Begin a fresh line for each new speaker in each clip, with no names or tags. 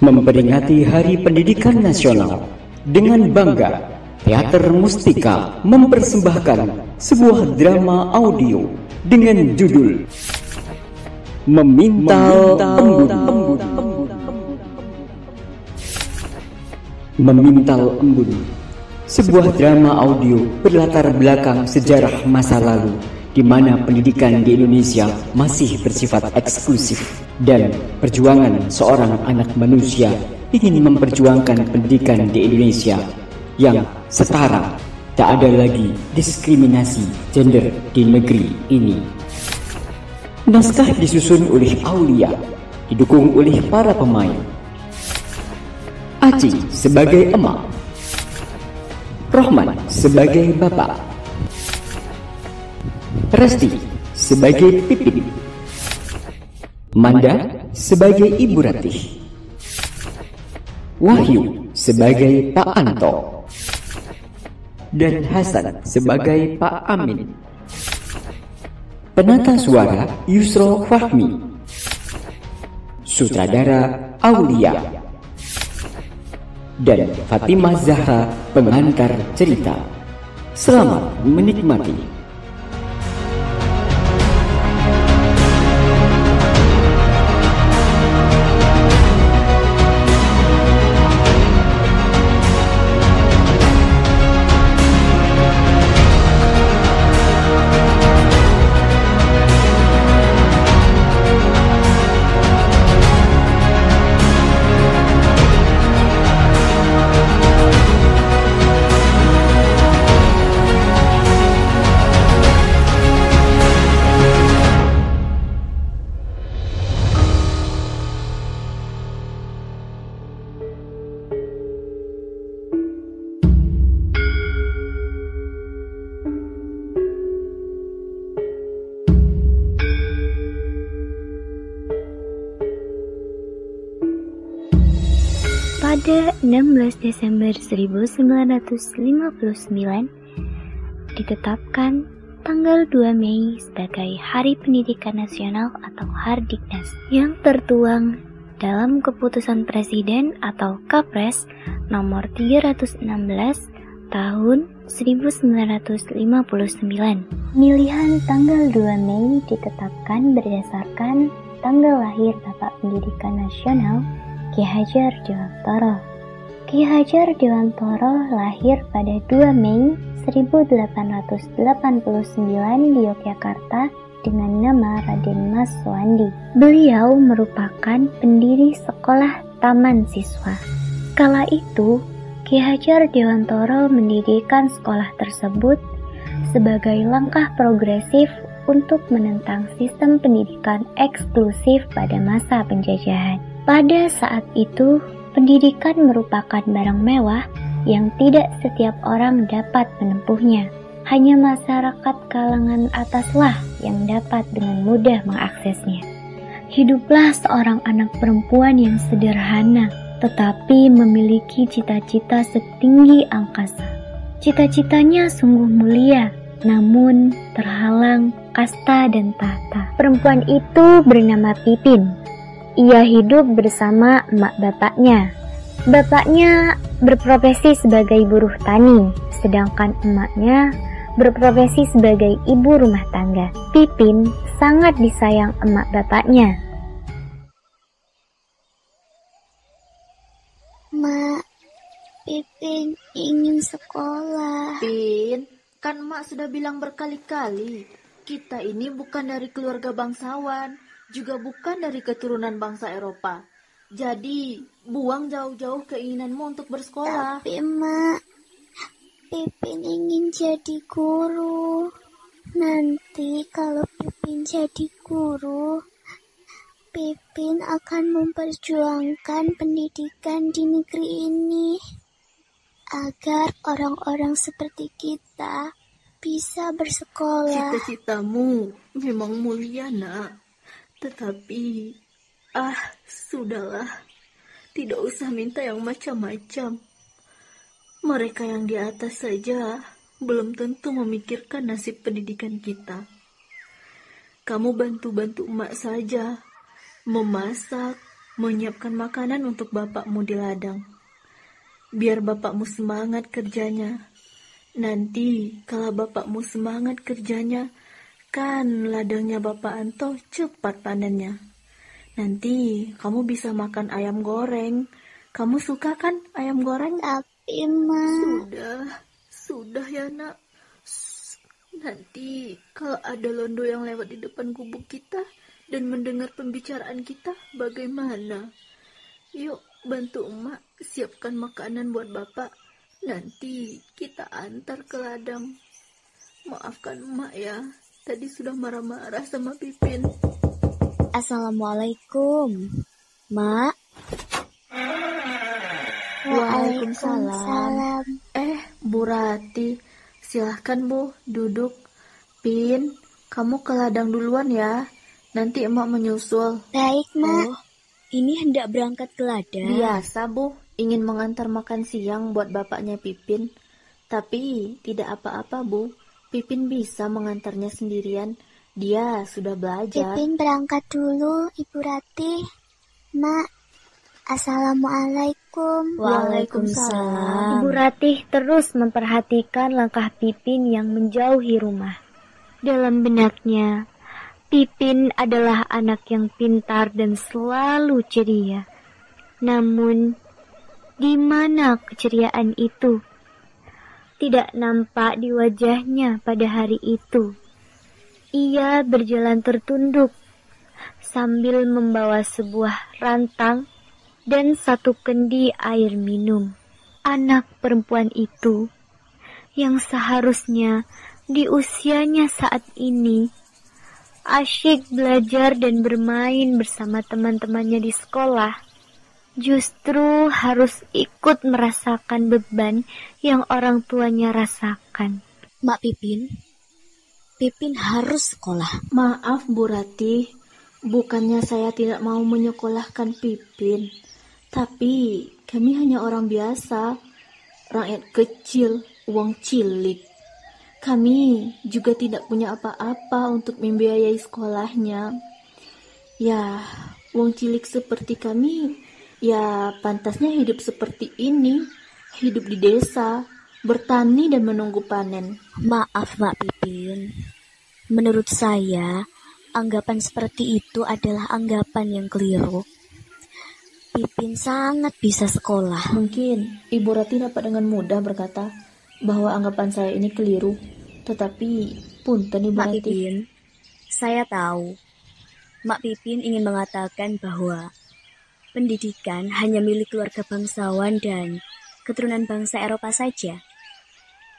Memperingati Hari Pendidikan Nasional, dengan bangga, Teater Mustika mempersembahkan sebuah drama audio dengan judul Memintal Embun. Memintal Embun, sebuah drama audio berlatar belakang sejarah masa lalu di mana pendidikan di Indonesia masih bersifat eksklusif dan perjuangan seorang anak manusia ingin memperjuangkan pendidikan di Indonesia yang setara, tak ada lagi diskriminasi gender di negeri ini. Naskah disusun oleh Aulia, didukung oleh para pemain. Aci sebagai emak, Rohman sebagai bapak, Resti sebagai Pipin, Manda sebagai Ibu Ratih, Wahyu sebagai Pak Anto, dan Hasan sebagai Pak Amin. Penata suara Yusro Fahmi, sutradara Aulia, dan Fatimah Zahra pengantar cerita. Selamat menikmati.
Pada 16 Desember 1959, ditetapkan tanggal 2 Mei sebagai Hari Pendidikan Nasional atau Hardiknas yang tertuang dalam Keputusan Presiden atau Kapres nomor 316 tahun 1959. Pemilihan tanggal 2 Mei ditetapkan berdasarkan tanggal lahir Bapak Pendidikan Nasional Ki Hajar Dewantara. Ki Hajar Dewantara lahir pada 2 Mei 1889 di Yogyakarta dengan nama Raden Mas Suwandi. Beliau merupakan pendiri sekolah taman siswa. Kala itu, Ki Hajar Dewantara mendirikan sekolah tersebut sebagai langkah progresif untuk menentang sistem pendidikan eksklusif pada masa penjajahan. Pada saat itu, pendidikan merupakan barang mewah yang tidak setiap orang dapat menempuhnya. Hanya masyarakat kalangan ataslah yang dapat dengan mudah mengaksesnya. Hiduplah seorang anak perempuan yang sederhana, tetapi memiliki cita-cita setinggi angkasa. Cita-citanya sungguh mulia, namun terhalang kasta dan tahta. Perempuan itu bernama Pipin. Ia hidup bersama emak bapaknya. Bapaknya berprofesi sebagai buruh tani, sedangkan emaknya berprofesi sebagai ibu rumah tangga. Pipin sangat disayang emak bapaknya.
Mak, Pipin ingin sekolah.
Pin, kan Mak sudah bilang berkali-kali, kita ini bukan dari keluarga bangsawan, juga bukan dari keturunan bangsa Eropa. Jadi, buang jauh-jauh keinginanmu untuk bersekolah.
Tapi Mak, Pipin ingin jadi guru. Nanti kalau Pipin jadi guru, Pipin akan memperjuangkan pendidikan di negeri ini agar orang-orang seperti kita bisa bersekolah.
Cita-citamu memang mulia, Nak. Tetapi, sudahlah. Tidak usah minta yang macam-macam. Mereka yang di atas saja belum tentu memikirkan nasib pendidikan kita. Kamu bantu-bantu emak saja. Memasak, menyiapkan makanan untuk bapakmu di ladang. Biar bapakmu semangat kerjanya. Nanti kalau bapakmu semangat kerjanya, kan ladangnya Bapak Anto cepat panennya. Nanti kamu bisa makan ayam goreng. Kamu suka kan ayam goreng?
Tapi, Ma.
Sudah ya nak. Nanti kalau ada londo yang lewat di depan gubuk kita dan mendengar pembicaraan kita, bagaimana? Yuk bantu emak siapkan makanan buat bapak. Nanti kita antar ke ladang. Maafkan emak ya, tadi sudah marah-marah sama Pipin.
Assalamualaikum, Mak.
Waalaikumsalam. Bu Rati, silahkan Bu, duduk. Pin, kamu ke ladang duluan ya. Nanti emak menyusul.
Baik, Mak.
Oh, ini hendak berangkat ke ladang.
Biasa Bu, ingin mengantar makan siang buat bapaknya Pipin. Tapi tidak apa-apa Bu, Pipin bisa mengantarnya sendirian. Dia sudah belajar.
Pipin berangkat dulu, Ibu Rati. Mak, Assalamualaikum.
Waalaikumsalam.
Ibu Ratih terus memperhatikan langkah Pipin yang menjauhi rumah. Dalam benaknya, Pipin adalah anak yang pintar dan selalu ceria. Namun, di mana keceriaan itu? Tidak nampak di wajahnya pada hari itu. Ia berjalan tertunduk sambil membawa sebuah rantang dan satu kendi air minum. Anak perempuan itu yang seharusnya di usianya saat ini asyik belajar dan bermain bersama teman-temannya di sekolah, justru harus ikut merasakan beban yang orang tuanya rasakan.
Mak Pipin harus sekolah.
Maaf Bu Rati, bukannya saya tidak mau menyekolahkan Pipin. Tapi kami hanya orang biasa, rakyat kecil, uang cilik. Kami juga tidak punya apa-apa untuk membiayai sekolahnya. Ya, uang cilik seperti kami, ya pantasnya hidup seperti ini. Hidup di desa, bertani dan menunggu panen.
Maaf Mak Pipin, menurut saya anggapan seperti itu adalah anggapan yang keliru. Pipin sangat bisa sekolah.
Mungkin Ibu Rati dapat dengan mudah berkata bahwa anggapan saya ini keliru. Tetapi punten Ibu
Mak
Rati.
Pipin, saya tahu Mak Pipin ingin mengatakan bahwa pendidikan hanya milik keluarga bangsawan dan keturunan bangsa Eropa saja.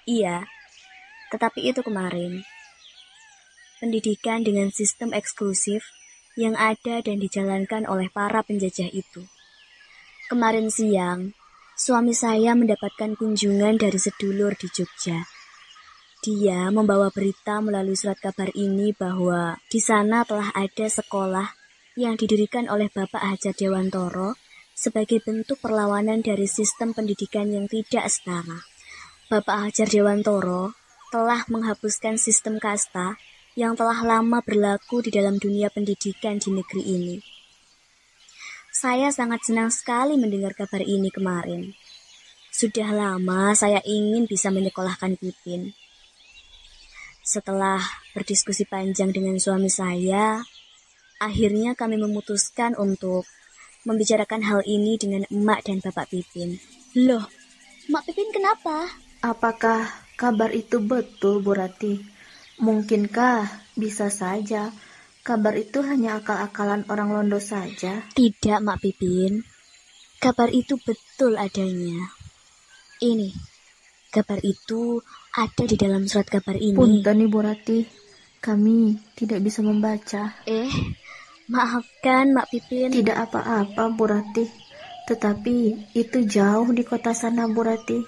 Iya, tetapi itu kemarin. Pendidikan dengan sistem eksklusif yang ada dan dijalankan oleh para penjajah itu. Kemarin siang, suami saya mendapatkan kunjungan dari sedulur di Jogja. Dia membawa berita melalui surat kabar ini bahwa di sana telah ada sekolah yang didirikan oleh Bapak Hajar Dewantoro sebagai bentuk perlawanan dari sistem pendidikan yang tidak setara. Bapak Hajar Dewantoro telah menghapuskan sistem kasta yang telah lama berlaku di dalam dunia pendidikan di negeri ini. Saya sangat senang sekali mendengar kabar ini kemarin. Sudah lama saya ingin bisa menyekolahkan Pipin. Setelah berdiskusi panjang dengan suami saya, akhirnya kami memutuskan untuk membicarakan hal ini dengan emak dan bapak Pipin.
Loh, Mak Pipin kenapa?
Apakah kabar itu betul Bu Rati? Mungkinkah bisa saja kabar itu hanya akal-akalan orang Londo saja?
Tidak, Mak Pipin. Kabar itu betul adanya. Ini, kabar itu ada di dalam surat kabar ini.
Punten Ibu Rati, kami tidak bisa membaca.
Maafkan Mak Pipin.
Tidak apa-apa Bu Rati, tetapi itu jauh di kota sana Bu Rati.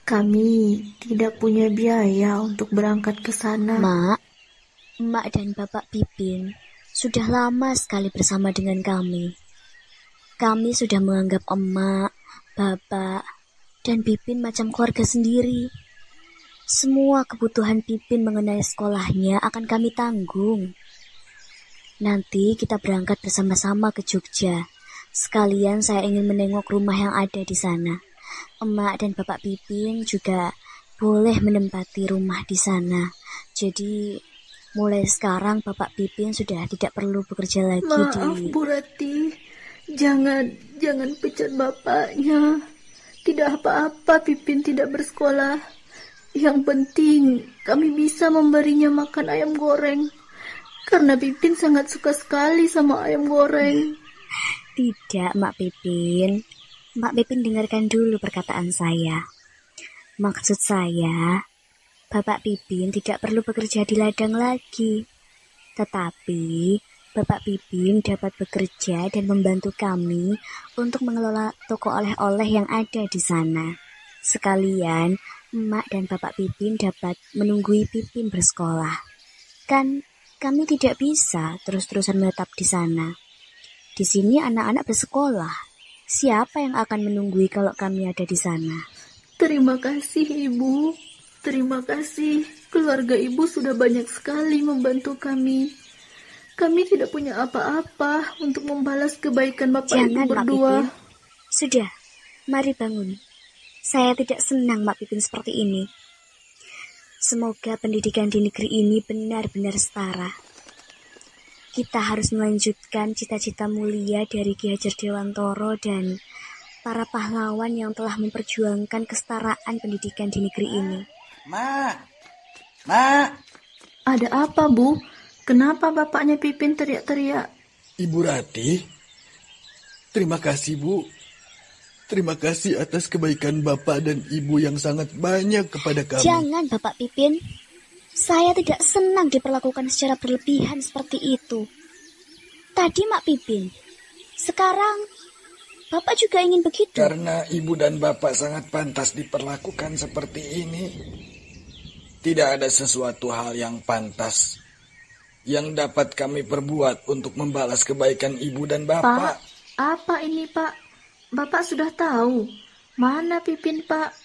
Kami tidak punya biaya untuk berangkat ke sana.
Mak dan Bapak Pipin sudah lama sekali bersama dengan kami. Kami sudah menganggap emak, bapak, dan Pipin macam keluarga sendiri. Semua kebutuhan Pipin mengenai sekolahnya akan kami tanggung. Nanti kita berangkat bersama-sama ke Jogja
Sekalian saya ingin menengok rumah yang ada di sana. Emak dan Bapak Pipin juga boleh menempati rumah di sana. Jadi mulai sekarang Bapak Pipin sudah tidak perlu bekerja lagi.
Maaf Bu Rati, jangan pecat bapaknya. Tidak apa-apa Pipin tidak bersekolah. Yang penting kami bisa memberinya makan ayam goreng. Karena Pipin sangat suka sekali sama ayam goreng.
Tidak, Mak Pipin. Mak Pipin dengarkan dulu perkataan saya. Maksud saya, Bapak Pipin tidak perlu bekerja di ladang lagi. Tetapi, Bapak Pipin dapat bekerja dan membantu kami untuk mengelola toko oleh-oleh yang ada di sana. Sekalian, Emak dan Bapak Pipin dapat menunggui Pipin bersekolah. Kan kami tidak bisa terus-terusan menetap di sana. Di sini anak-anak bersekolah. Siapa yang akan menunggui kalau kami ada di sana?
Terima kasih Ibu. Terima kasih. Keluarga Ibu sudah banyak sekali membantu kami. Kami tidak punya apa-apa untuk membalas kebaikan Bapak Ibu berdua.
Mak Pipin. Sudah, mari bangun. Saya tidak senang Mak Pipin seperti ini. Semoga pendidikan di negeri ini benar-benar setara. Kita harus melanjutkan cita-cita mulia dari Ki Hajar Dewantoro dan para pahlawan yang telah memperjuangkan kesetaraan pendidikan di negeri ini.
Mak!
Ada apa, Bu? Kenapa bapaknya Pipin teriak-teriak?
Ibu Rati, terima kasih, Bu. Terima kasih atas kebaikan Bapak dan Ibu yang sangat banyak kepada kami.
Jangan, Bapak Pipin. Saya tidak senang diperlakukan secara berlebihan seperti itu. Tadi Mak Pipin. Sekarang, Bapak juga ingin begitu.
Karena Ibu dan Bapak sangat pantas diperlakukan seperti ini. Tidak ada sesuatu hal yang pantas yang dapat kami perbuat untuk membalas kebaikan Ibu dan Bapak.
Pak, apa ini, Pak? Bapak sudah tahu. Mana Pipin, Pak?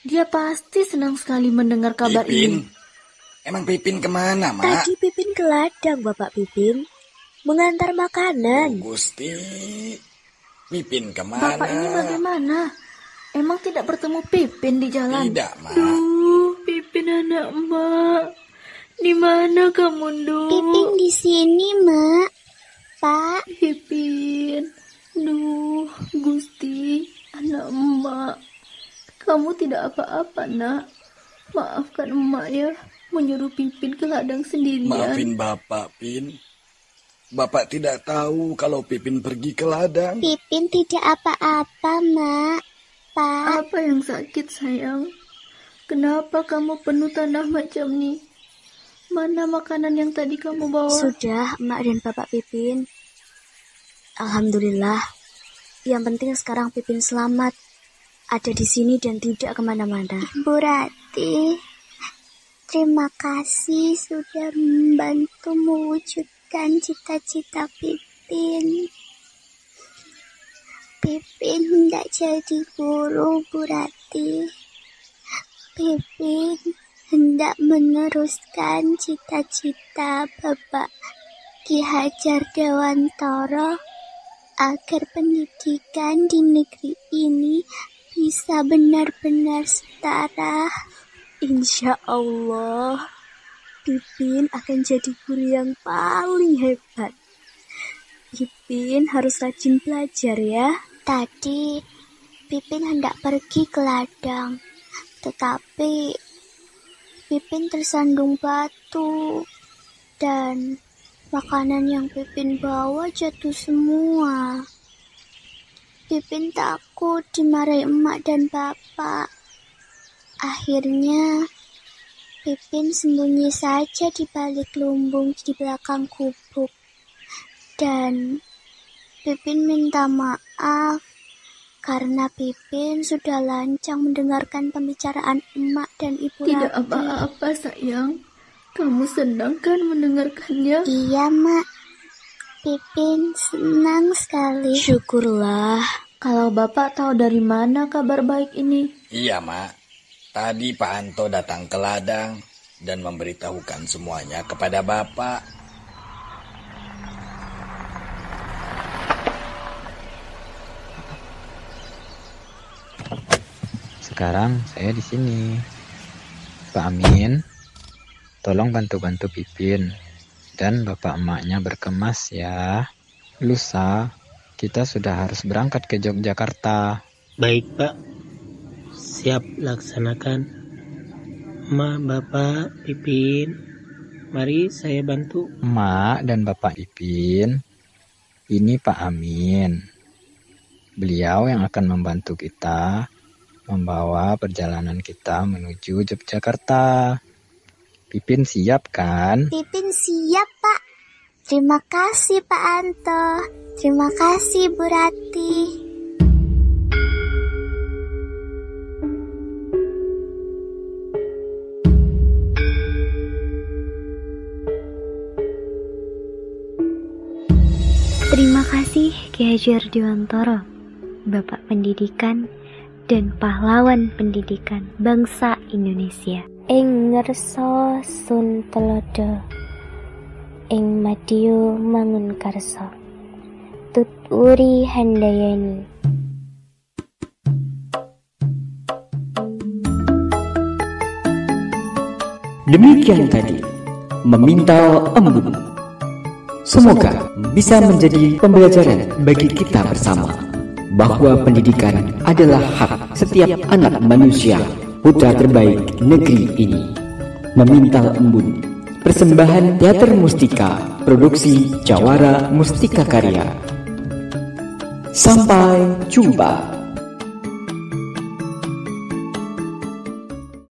Dia pasti senang sekali mendengar kabar
Pipin?
ini.
Emang Pipin kemana, Mak?
Tadi Pipin ke ladang, Bapak Pipin. Mengantar makanan.
Gusti, Pipin kemana?
Bapak ini bagaimana? Emang tidak bertemu Pipin di jalan?
Tidak, Mak.
Duh, Pipin anak Mak. Di mana kamu, Duh?
Pipin di sini, Mak. Pak.
Pipin. Duh, Gusti, anak emak. Kamu tidak apa-apa, Nak. Maafkan emak ya, menyuruh Pipin ke ladang sendirian.
Maafin Bapak, Pin. Bapak tidak tahu kalau Pipin pergi ke ladang.
Pipin tidak apa-apa, Mak. Pak.
Apa yang sakit, sayang? Kenapa kamu penuh tanah macam ni? Mana makanan yang tadi kamu bawa?
Sudah, Emak dan Bapak Pipin. Alhamdulillah. Yang penting sekarang Pipin selamat. Ada di sini dan tidak kemana-mana.
Bu Rati, terima kasih sudah membantu mewujudkan cita-cita Pipin. Pipin hendak jadi guru, Bu Rati. Pipin hendak meneruskan cita-cita Bapak Ki Hajar Dewantoro agar pendidikan di negeri ini bisa benar-benar setara.
Insya Allah, Pipin akan jadi guru yang paling hebat. Pipin harus rajin belajar ya.
Tadi Pipin hendak pergi ke ladang, tetapi Pipin tersandung batu dan makanan yang Pipin bawa jatuh semua. Pipin takut dimarahi emak dan bapak. Akhirnya, Pipin sembunyi saja di balik lumbung di belakang gubuk. Dan Pipin minta maaf karena Pipin sudah lancang mendengarkan pembicaraan emak dan ibu Rati.
Tidak apa-apa, sayang. Kamu senang kan mendengarkannya?
Iya, Mak. Pipin senang sekali.
Syukurlah.
Kalau Bapak tahu dari mana kabar baik ini?
Iya, Mak. Tadi Pak Anto datang ke ladang dan memberitahukan semuanya kepada Bapak.
sekarang saya di sini. Pak Amin, tolong bantu-bantu Pipin dan bapak emaknya berkemas ya. Lusa kita sudah harus berangkat ke Yogyakarta.
Baik Pak, siap laksanakan. Mak, Bapak, Pipin, mari saya bantu.
Mak dan Bapak Pipin, ini Pak Amin. Beliau yang akan membantu kita membawa perjalanan kita menuju Yogyakarta. Pipin siap kan?
Pipin siap, Pak. Terima kasih, Pak Anto. Terima kasih, Bu Rati.
Terima kasih Ki Hajar Dewantara, Bapak Pendidikan dan pahlawan pendidikan bangsa Indonesia.
Ing ngerso sun telodo, ing madiyo mangun karso, tuturi handayani.
Demikian tadi Memintal Embun. Semoga bisa menjadi pembelajaran bagi kita bersama bahwa pendidikan adalah hak setiap anak manusia, putra terbaik negeri ini. Memintal Embun, persembahan Teater Mustika, produksi Jawara Mustika Karya. Sampai jumpa.